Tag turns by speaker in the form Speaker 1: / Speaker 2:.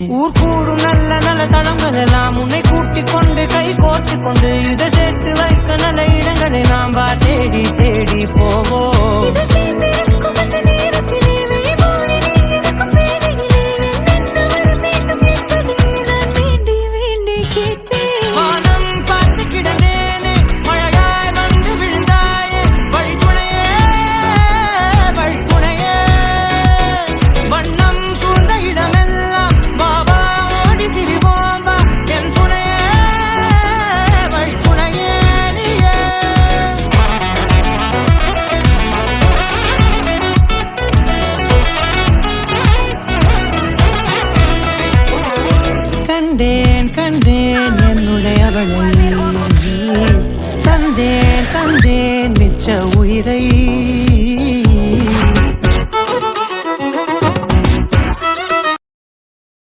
Speaker 1: ஊர் கூடும் நல்ல நல்ல தளங்கள் எல்லாம் உன்னை கூட்டிக் கொண்டு கை கோர்த்து கொண்டு இதை சேர்த்து வைக்க நல்ல இடங்களை நாம் தேடி தேடி போவோம். கண்டேன் கண்டேன் என்னுடைய அவளை, தந்தேன் தந்தேன் மிச்ச உயிரை.